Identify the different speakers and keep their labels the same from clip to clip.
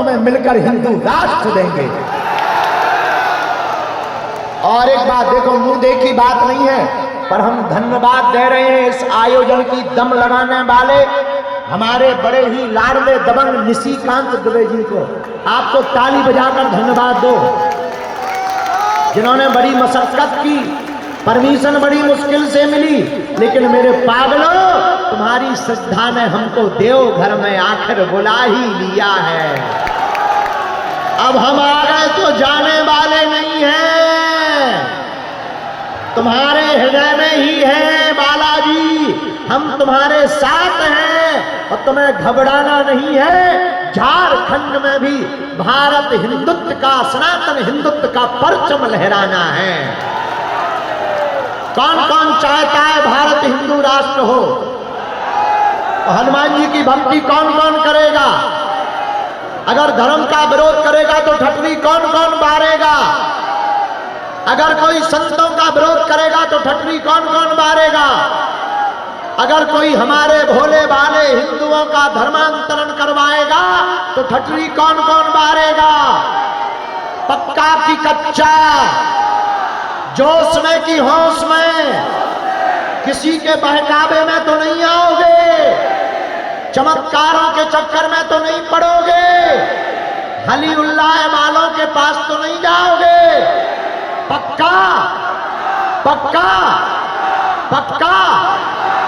Speaker 1: तुम्हें मिलकर हिंदू राष्ट्र देंगे। और एक बात देखो, मुंह देखी बात नहीं है, पर हम धन्यवाद दे रहे हैं इस आयोजन की दम लगाने वाले हमारे बड़े ही लाडले दबंग निशिकांत दुबे जी को। आपको ताली बजाकर धन्यवाद दो, जिन्होंने बड़ी मशक्कत की। परमिशन बड़ी मुश्किल से मिली, लेकिन मेरे पागलों, तुम्हारी श्रद्धा ने हमको देवघर में आखिर बुला ही लिया है। अब हम आ गए तो जाने वाले नहीं हैं, तुम्हारे हृदय में ही है बालाजी। हम तुम्हारे साथ हैं और तुम्हें घबराना नहीं है। झारखंड में भी भारत हिंदुत्व का, सनातन हिंदुत्व का परचम लहराना है। कौन कौन चाहता है भारत हिंदू राष्ट्र हो? हनुमान जी की भक्ति कौन कौन करेगा? अगर धर्म का विरोध करेगा तो ठटरी कौन कौन बारेगा? अगर कोई संतों का विरोध करेगा तो ठटरी कौन कौन बारेगा? अगर कोई हमारे भोले भाले हिंदुओं का धर्मांतरण करवाएगा तो ठटरी कौन कौन बारेगा? पक्का की कच्चा, जोश में की होश में, किसी के बहकावे में तो नहीं आओगे, चमत्कारों के चक्कर में तो नहीं पड़ोगे, हली उल्लाह वालों के पास तो नहीं जाओगे। पक्का पक्का पक्का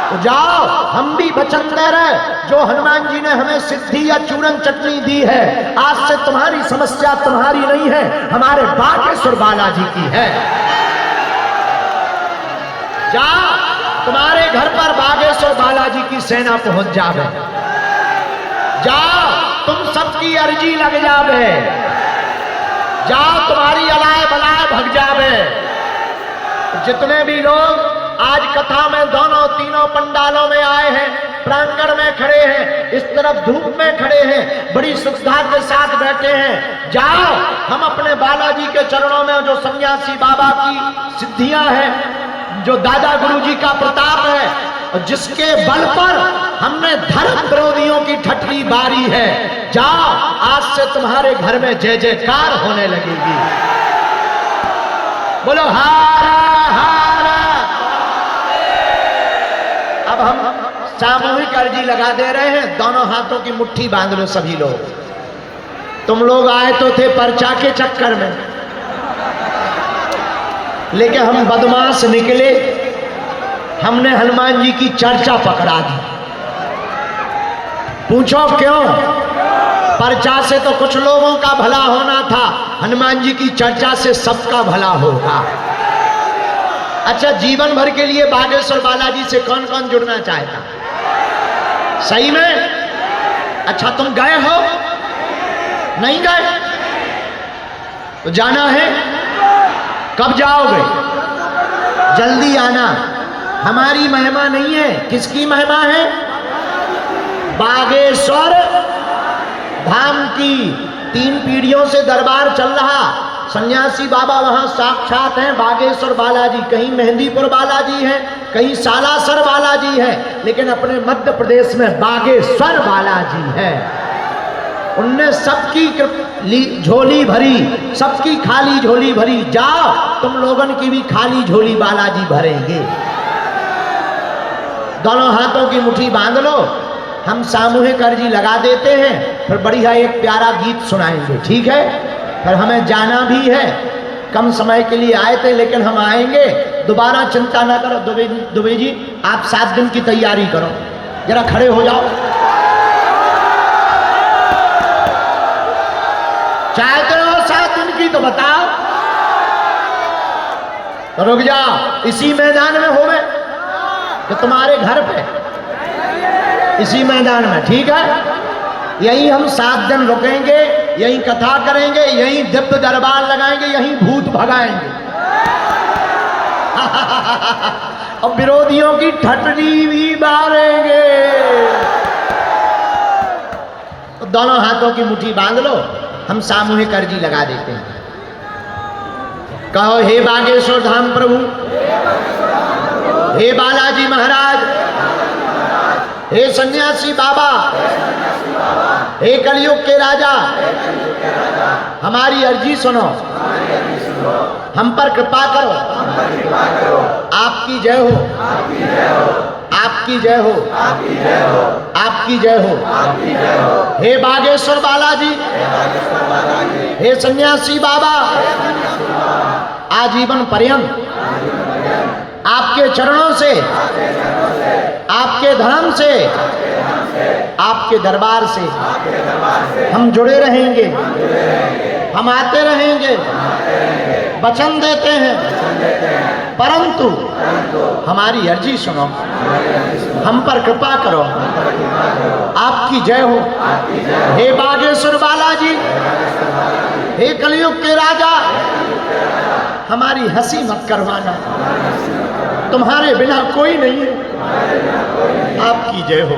Speaker 1: तो जाओ, हम भी वचन दे रहे, जो हनुमान जी ने हमें सिद्धि या चूरन चटनी दी है, आज से तुम्हारी समस्या तुम्हारी नहीं है, हमारे बागेश्वर बालाजी की है। जाओ, तुम्हारे घर पर बागेश्वर बालाजी की सेना पहुंच जावे। जाओ, तुम सबकी अर्जी लग जावे। जाओ, तुम्हारी अलाय बलाय भग जावे। जितने भी लोग आज कथा में दोनों तीनों पंडालों में आए हैं, प्रांगण में खड़े हैं, इस तरफ धूप में खड़े हैं, बड़ी श्रद्धा के साथ बैठे हैं, जाओ, हम अपने बालाजी के चरणों में जो सन्यासी बाबा की सिद्धियां हैं, जो दादा गुरुजी का प्रताप है, और जिसके बल पर हमने धर्म विरोधियों की ठटरी बारी है, जाओ, आज से तुम्हारे घर में जय जयकार होने लगेगी। बोलो हारा हारा। अब हम सामूहिक अर्जी लगा दे रहे हैं, दोनों हाथों की मुट्ठी बांध लो सभी लोग। तुम लोग आए तो थे पर्चा के चक्कर में, लेकिन हम बदमाश निकले, हमने हनुमान जी की चर्चा पकड़ा दी। पूछो क्यों? पर्चा से तो कुछ लोगों का भला होना था, हनुमान जी की चर्चा से सबका भला होगा। अच्छा, जीवन भर के लिए बागेश्वर बालाजी से कौन कौन जुड़ना चाहता? सही में? अच्छा, तुम गए हो? नहीं गए? तो जाना है। कब जाओगे? जल्दी आना। हमारी महिमा नहीं है, किसकी महिमा है? बागेश्वर धाम की। 3 पीढ़ियों से दरबार चल रहा, सन्यासी बाबा वहां साक्षात हैं बागेश्वर बालाजी। कहीं मेहंदीपुर बालाजी है, कहीं सालासर बालाजी है, लेकिन अपने मध्य प्रदेश में बागेश्वर बालाजी है। उनने सबकी झोली भरी, सबकी खाली झोली भरी। जाओ, तुम लोगन की भी खाली झोली बालाजी भरेंगे। दोनों हाथों की मुट्ठी बांध लो, हम सामूहिक अर्जी लगा देते हैं, फिर बढ़िया एक प्यारा गीत सुनाएंगे, ठीक है? फिर हमें जाना भी है, कम समय के लिए आए थे, लेकिन हम आएंगे दोबारा। चिंता ना करो। दुबे जी, आप 7 दिन की तैयारी करो, जरा खड़े हो जाओ। चाहते हो 7 दिन की तो बताओ, तो रुक जाओ। इसी मैदान में हो गए तो तुम्हारे घर पे, इसी मैदान में, ठीक है? यहीं हम 7 दिन रुकेंगे, यहीं कथा करेंगे, यहीं दिव्य दरबार लगाएंगे, यहीं भूत भगाएंगे। और विरोधियों की ठटरी भी मारेंगे। तो दोनों हाथों की मुट्ठी बांध लो, हम सामूहिक अर्जी लगा देते हैं। कहो, हे बागेश्वर धाम प्रभु, हे बालाजी महाराज, हे सन्यासी बाबा, हे कलयुग के राजा, हमारी अर्जी सुनो, हम पर कृपा करो, आपकी जय हो, आपकी जय हो, आपकी जय हो। हे बागेश्वर बालाजी, हे सन्यासी बाबा, आजीवन पर्यंत आपके चरणों से, आपके धाम से, आपके दरबार से हम जुड़े रहेंगे, हम आते रहेंगे, वचन देते हैं, परंतु हमारी अर्जी सुनो, हम पर कृपा करो, आपकी जय हो। हे बागेश्वर बालाजी, हे कलयुग के राजा, हमारी हंसी मत करवाना, तुम्हारे बिना कोई नहीं है, आपकी जय हो।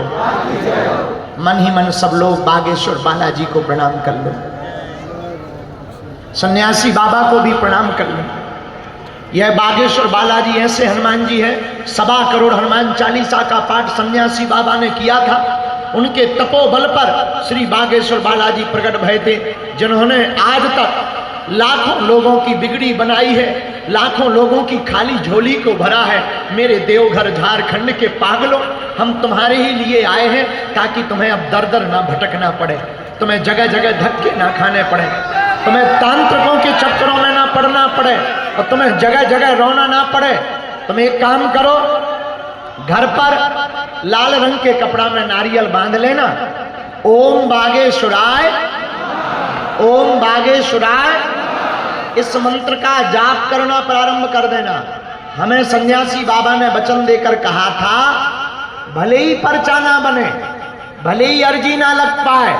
Speaker 1: मन ही मन सब लोग बागेश्वर बालाजी को प्रणाम कर लो, सन्यासी बाबा को भी प्रणाम कर लो। यह बागेश्वर बालाजी ऐसे हनुमान जी हैं, 1.25 करोड़ हनुमान चालीसा का पाठ सन्यासी बाबा ने किया था। उनके तपोबल पर श्री बागेश्वर बालाजी प्रकट भय थे, जिन्होंने आज तक लाखों लोगों की बिगड़ी बनाई है, लाखों लोगों की खाली झोली को भरा है। मेरे देवघर झारखंड के पागलों, हम तुम्हारे ही लिए आए हैं ताकि तुम्हें अब दर दर ना भटकना पड़े, तुम्हें जगह जगह धक्के ना खाने पड़े, तुम्हें तांत्रिकों के चक्करों में ना पड़ना पड़े और तुम्हें जगह जगह रोना ना पड़े। तुम एक काम करो, घर पर लाल रंग के कपड़ा में नारियल बांध लेना, ओम बागेश्वराय, ओम बागेश्वराय, इस मंत्र का जाप करना प्रारंभ कर देना। हमें सन्यासी बाबा ने वचन देकर कहा था, भले ही पर्चा ना बने, भले ही अर्जी ना लग पाए,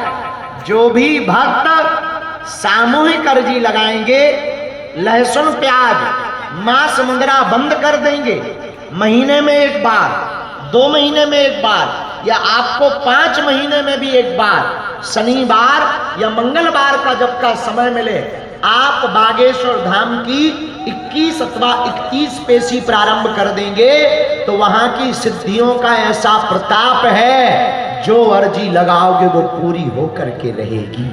Speaker 1: जो भी भक्त सामूहिक अर्जी लगाएंगे, लहसुन प्याज मांस मंगरा बंद कर देंगे, महीने में एक बार, 2 महीने में एक बार, या आपको 5 महीने में भी एक बार, शनिवार या मंगलवार का जब का समय मिले, आप बागेश्वर धाम की 21 अथवा 31 पेशी प्रारंभ कर देंगे तो वहां की सिद्धियों का ऐसा प्रताप है, जो अर्जी लगाओगे वो पूरी होकर के रहेगी।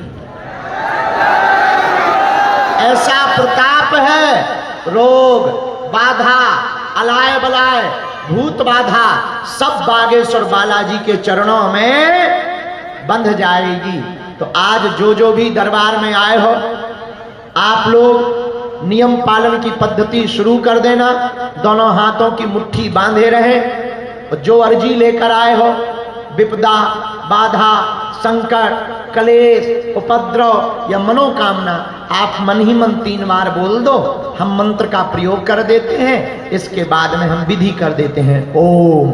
Speaker 1: ऐसा प्रताप है, रोग बाधा, अलाय बलाय, भूत बाधा सब बागेश्वर बालाजी के चरणों में बंध जाएगी। तो आज जो भी दरबार में आए हो, आप लोग नियम पालन की पद्धति शुरू कर देना, दोनों हाथों की मुट्ठी बांधे रहे। जो अर्जी लेकर आए हो, विपदा, बाधा, संकट, क्लेश, उपद्रव या मनोकामना, आप मन ही मन 3 बार बोल दो, हम मंत्र का प्रयोग कर देते हैं, इसके बाद में हम विधि कर देते हैं। ओम